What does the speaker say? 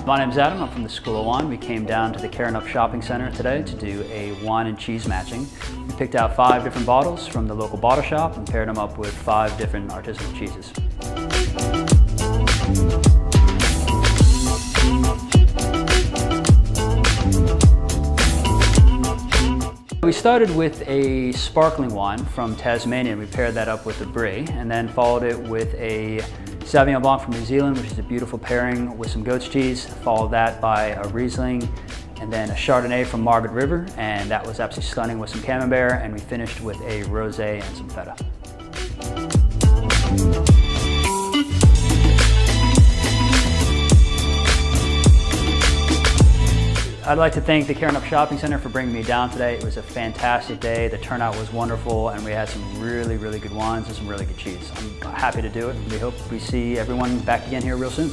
My name's Adam, I'm from the School of Wine. We came down to the Karrinyup shopping center today to do a wine and cheese matching. We picked out 5 different bottles from the local bottle shop and paired them up with 5 different artisanal cheeses. We started with a sparkling wine from Tasmania, and we paired that up with a Brie, and then followed it with a Sauvignon Blanc from New Zealand, which is a beautiful pairing with some goat's cheese. Followed that by a Riesling, and then a Chardonnay from Margaret River, and that was absolutely stunning with some Camembert, and we finished with a Rosé and some Feta. I'd like to thank the Karrinyup Shopping Center for bringing me down today. It was a fantastic day. The turnout was wonderful, and we had some really good wines and some really good cheese. I'm happy to do it, and we hope we see everyone back again here real soon.